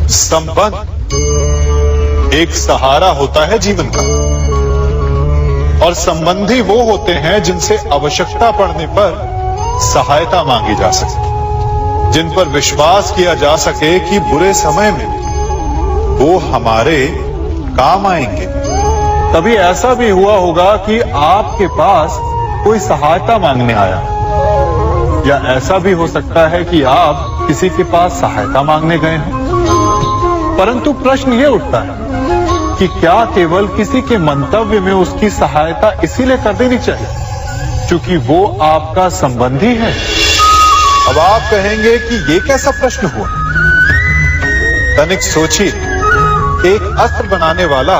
संबंध एक सहारा होता है जीवन का, और संबंधी वो होते हैं जिनसे आवश्यकता पड़ने पर सहायता मांगी जा सके, जिन पर विश्वास किया जा सके कि बुरे समय में वो हमारे काम आएंगे। कभी ऐसा भी हुआ होगा कि आपके पास कोई सहायता मांगने आया, या ऐसा भी हो सकता है कि आप किसी के पास सहायता मांगने गए हैं। परंतु प्रश्न ये उठता है कि क्या केवल किसी के मंतव्य में उसकी सहायता इसीलिए कर देनी चाहिए क्योंकि वो आपका संबंधी है? अब आप कहेंगे कि ये कैसा प्रश्न हुआ? तनिक सोचिए, एक अस्त्र बनाने वाला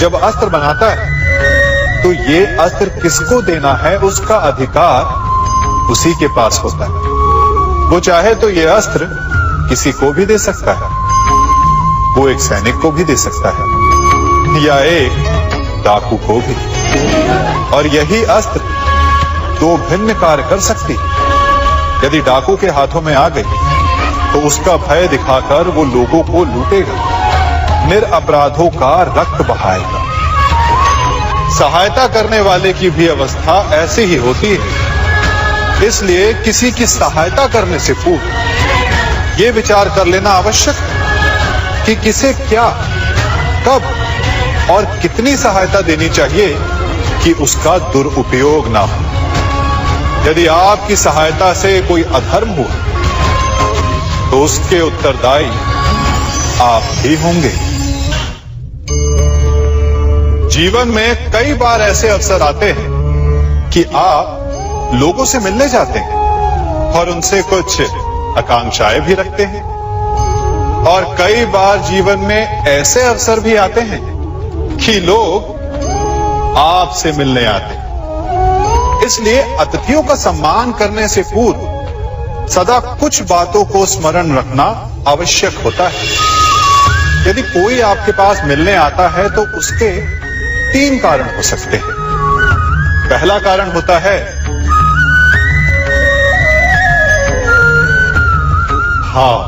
जब अस्त्र बनाता है तो ये अस्त्र किसको देना है उसका अधिकार उसी के पास होता है। वो चाहे तो ये अस्त्र किसी को भी दे सकता है, वो एक सैनिक को भी दे सकता है या एक डाकू को भी, और यही अस्त्र दो भिन्न कार्य कर सकती है। यदि डाकू के हाथों में आ गई तो उसका भय दिखाकर वो लोगों को लूटेगा, निरपराधों का रक्त बहाएगा। सहायता करने वाले की भी अवस्था ऐसी ही होती है। इसलिए किसी की सहायता करने से पूर्व ये विचार कर लेना आवश्यक है कि किसे क्या, कब और कितनी सहायता देनी चाहिए कि उसका दुरुपयोग ना हो। यदि आपकी सहायता से कोई अधर्म हुआ तो उसके उत्तरदायी आप ही होंगे। जीवन में कई बार ऐसे अवसर आते हैं कि आप लोगों से मिलने जाते हैं और उनसे कुछ आकांक्षाएं भी रखते हैं, और कई बार जीवन में ऐसे अवसर भी आते हैं कि लोग आपसे मिलने आते हैं। इसलिए अतिथियों का सम्मान करने से पूर्व सदा कुछ बातों को स्मरण रखना आवश्यक होता है। यदि कोई आपके पास मिलने आता है तो उसके तीन कारण हो सकते हैं। पहला कारण होता है भाव,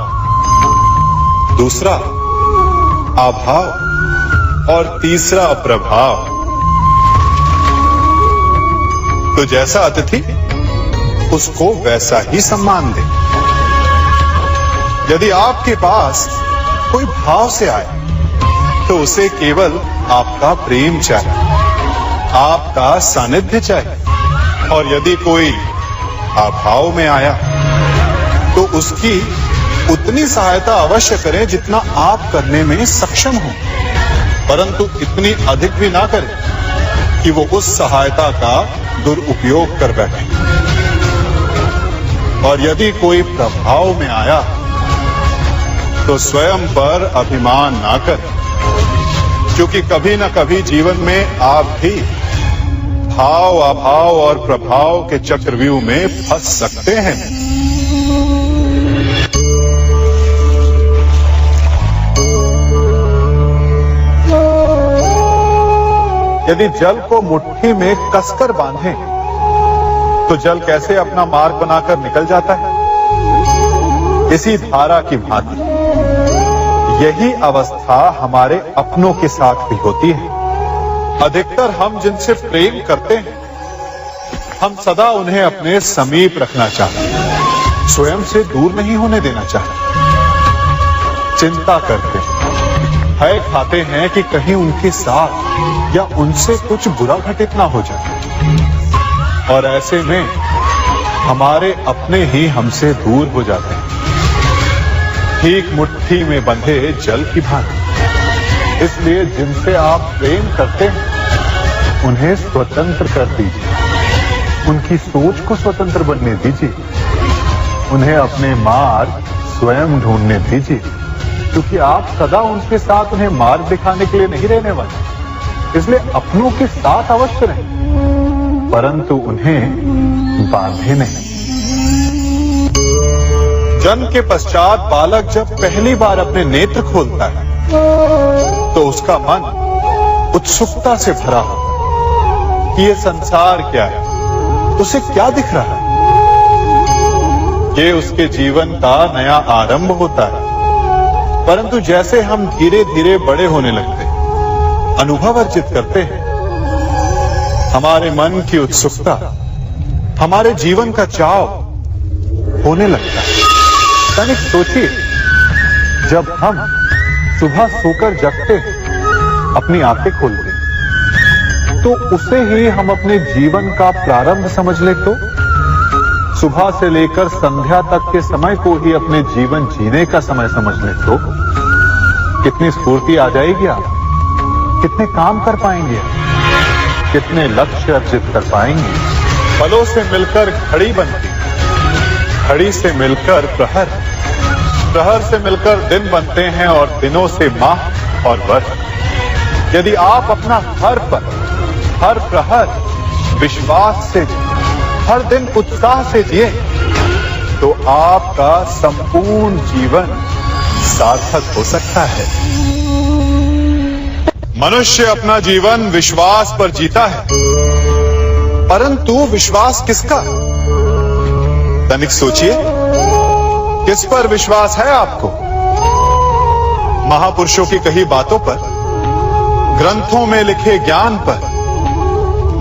दूसरा अभाव और तीसरा प्रभाव। तो जैसा अतिथि उसको वैसा ही सम्मान दे। यदि आपके पास कोई भाव से आए तो उसे केवल आपका प्रेम चाहिए, आपका सानिध्य चाहिए, और यदि कोई अभाव में आया तो उसकी उतनी सहायता अवश्य करें जितना आप करने में सक्षम हो, परंतु इतनी अधिक भी ना करें कि वो उस सहायता का दुरुपयोग कर बैठे। और यदि कोई प्रभाव में आया तो स्वयं पर अभिमान ना करें, क्योंकि कभी न कभी जीवन में आप भी भाव, अभाव और प्रभाव के चक्रव्यूह में फंस सकते हैं। यदि जल को मुट्ठी में कसकर बांधें तो जल कैसे अपना मार्ग बनाकर निकल जाता है? इसी धारा की भांति यही अवस्था हमारे अपनों के साथ भी होती है। अधिकतर हम जिनसे प्रेम करते हैं हम सदा उन्हें अपने समीप रखना चाहते हैं, स्वयं से दूर नहीं होने देना चाहते। चिंता करते हैं, भय खाते हैं कि कहीं उनके साथ या उनसे कुछ बुरा घटित ना हो जाए, और ऐसे में हमारे अपने ही हमसे दूर हो जाते हैं, ठीक मुट्ठी में बंधे जल की भांति। इसलिए जिनसे आप प्रेम करते हैं उन्हें स्वतंत्र कर दीजिए, उनकी सोच को स्वतंत्र बनने दीजिए, उन्हें अपने मार्ग स्वयं ढूंढने दीजिए, क्योंकि आप सदा उनके साथ उन्हें मार्ग दिखाने के लिए नहीं रहने वाले। इसलिए अपनों के साथ अवश्य रहें, परंतु उन्हें बांधे नहीं। जन्म के पश्चात बालक जब पहली बार अपने नेत्र खोलता है तो उसका मन उत्सुकता से भरा होता है कि ये संसार क्या है, उसे क्या दिख रहा है। ये उसके जीवन का नया आरंभ होता है, परंतु जैसे हम धीरे धीरे बड़े होने लगते हैं, अनुभव अर्जित करते हैं, हमारे मन की उत्सुकता, हमारे जीवन का चाव होने लगता है। तनिक सोचिए, जब हम सुबह सोकर जगते हैं, अपनी आंखें खोलते हैं, तो उसे ही हम अपने जीवन का प्रारंभ समझ ले तो सुबह से लेकर संध्या तक के समय को ही अपने जीवन जीने का समय समझ ले तो कितनी स्फूर्ति आ जाएगी आप, कितने काम कर पाएंगे, कितने लक्ष्य अर्जित कर पाएंगे। पलों से मिलकर घड़ी बनती, घड़ी से मिलकर प्रहर, प्रहर से मिलकर दिन बनते हैं और दिनों से माह और वर्ष। यदि आप अपना हर पल, हर प्रहर विश्वास से, हर दिन उत्साह से जिए, तो आपका संपूर्ण जीवन सार्थक हो सकता है। मनुष्य अपना जीवन विश्वास पर जीता है, परंतु विश्वास किसका? तनिक सोचिए, किस पर विश्वास है आपको? महापुरुषों की कही बातों पर, ग्रंथों में लिखे ज्ञान पर,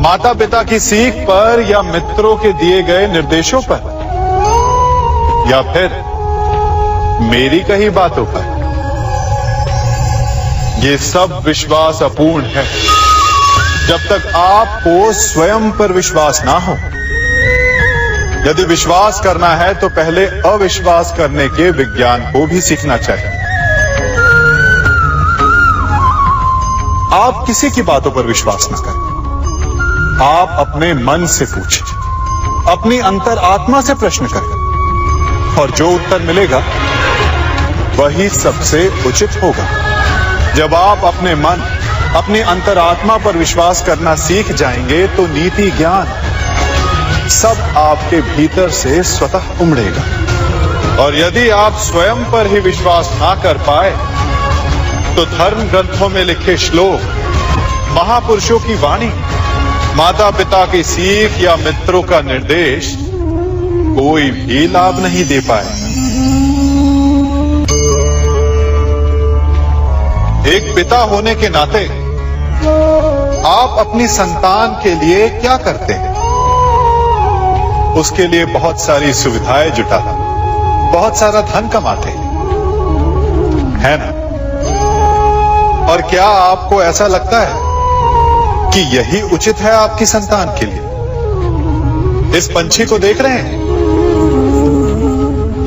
माता पिता की सीख पर, या मित्रों के दिए गए निर्देशों पर, या फिर मेरी कही बातों पर? ये सब विश्वास अपूर्ण है जब तक आपको स्वयं पर विश्वास ना हो। यदि विश्वास करना है तो पहले अविश्वास करने के विज्ञान को भी सीखना चाहिए। आप किसी की बातों पर विश्वास न करें, आप अपने मन से पूछें, अपनी अंतर आत्मा से प्रश्न करें, और जो उत्तर मिलेगा वही सबसे उचित होगा। जब आप अपने मन, अपनी अंतरात्मा पर विश्वास करना सीख जाएंगे तो नीति ज्ञान सब आपके भीतर से स्वतः उमड़ेगा। और यदि आप स्वयं पर ही विश्वास ना कर पाए तो धर्म ग्रंथों में लिखे श्लोक, महापुरुषों की वाणी, माता पिता की सीख या मित्रों का निर्देश कोई भी लाभ नहीं दे पाएगा। एक पिता होने के नाते आप अपनी संतान के लिए क्या करते हैं? उसके लिए बहुत सारी सुविधाएं जुटाते, बहुत सारा धन कमाते हैं, है ना? और क्या आपको ऐसा लगता है कि यही उचित है आपकी संतान के लिए? इस पंछी को देख रहे हैं,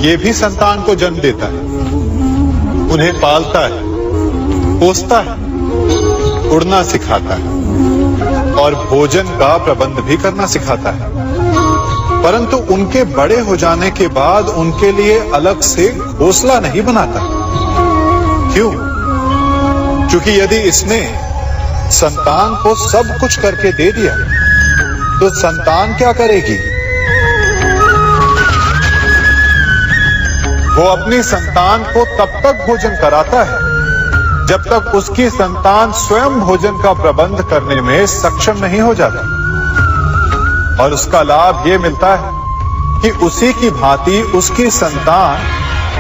ये भी संतान को जन्म देता है, उन्हें पालता है, पोसता है, उड़ना सिखाता है और भोजन का प्रबंध भी करना सिखाता है। परंतु उनके बड़े हो जाने के बाद उनके लिए अलग से घोंसला नहीं बनाता। क्यों? क्योंकि यदि इसने संतान को सब कुछ करके दे दिया तो संतान क्या करेगी? वो अपनी संतान को तब तक भोजन कराता है जब तक उसकी संतान स्वयं भोजन का प्रबंध करने में सक्षम नहीं हो जाता। और उसका लाभ ये मिलता है कि उसी की भांति उसकी संतान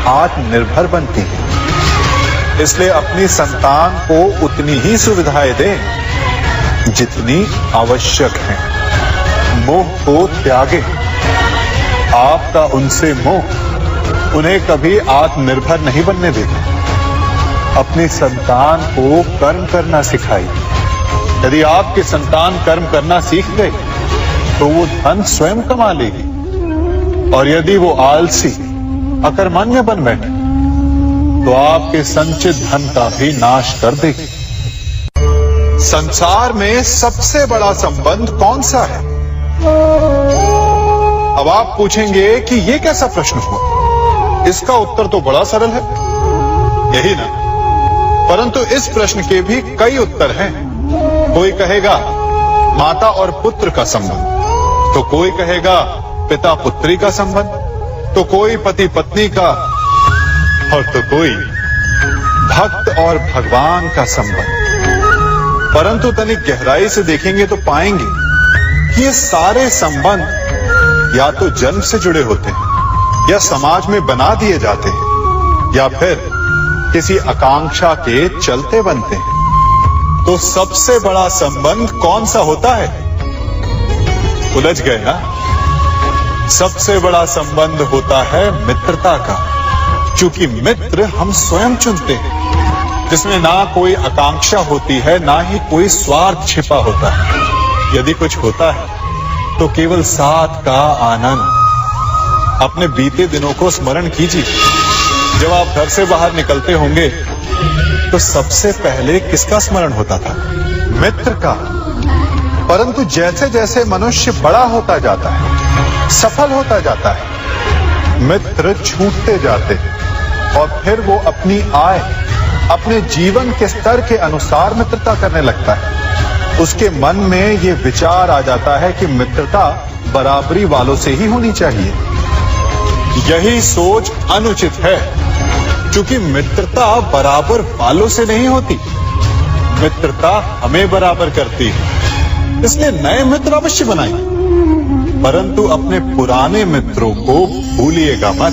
आत्मनिर्भर बनती है। इसलिए अपनी संतान को उतनी ही सुविधाएं दें जितनी आवश्यक है। मोह को त्यागें। आपका उनसे मोह उन्हें कभी आत्मनिर्भर नहीं बनने देगा। अपनी संतान को कर्म करना सिखाइए। यदि आपकी संतान कर्म करना सीख गई तो वो धन स्वयं कमा लेगी। और यदि वो आलसी, अकर्मण्य बन बैठे तो आपके संचित धन का भी नाश कर देगी। संसार में सबसे बड़ा संबंध कौन सा है? अब आप पूछेंगे कि ये कैसा प्रश्न हुआ? इसका उत्तर तो बड़ा सरल है, यही ना? परंतु इस प्रश्न के भी कई उत्तर हैं। कोई कहेगा माता और पुत्र का संबंध, तो कोई कहेगा पिता पुत्री का संबंध, तो कोई पति पत्नी का, और तो कोई भक्त और भगवान का संबंध। परंतु तनिक गहराई से देखेंगे तो पाएंगे कि ये सारे संबंध या तो जन्म से जुड़े होते हैं, या समाज में बना दिए जाते हैं, या फिर किसी आकांक्षा के चलते बनते हैं। तो सबसे बड़ा संबंध कौन सा होता है? उलझ गए ना? सबसे बड़ा संबंध होता है मित्रता का, क्योंकि मित्र हम स्वयं चुनते हैं, जिसमें ना कोई आकांक्षा होती है, ना ही कोई स्वार्थ छिपा होता है। यदि कुछ होता है तो केवल साथ का आनंद। अपने बीते दिनों को स्मरण कीजिए। जब आप घर से बाहर निकलते होंगे तो सबसे पहले किसका स्मरण होता था? मित्र का। परंतु जैसे जैसे मनुष्य बड़ा होता जाता है, सफल होता जाता है, मित्र छूटते जाते हैं और फिर वो अपनी आय, अपने जीवन के स्तर के अनुसार मित्रता करने लगता है। उसके मन में ये विचार आ जाता है कि मित्रता बराबरी वालों से ही होनी चाहिए। यही सोच अनुचित है, क्योंकि मित्रता बराबर वालों से नहीं होती, मित्रता हमें बराबर करती है। इसलिए नए मित्र अवश्य बनाएं, परंतु अपने पुराने मित्रों को भूलिएगा मत।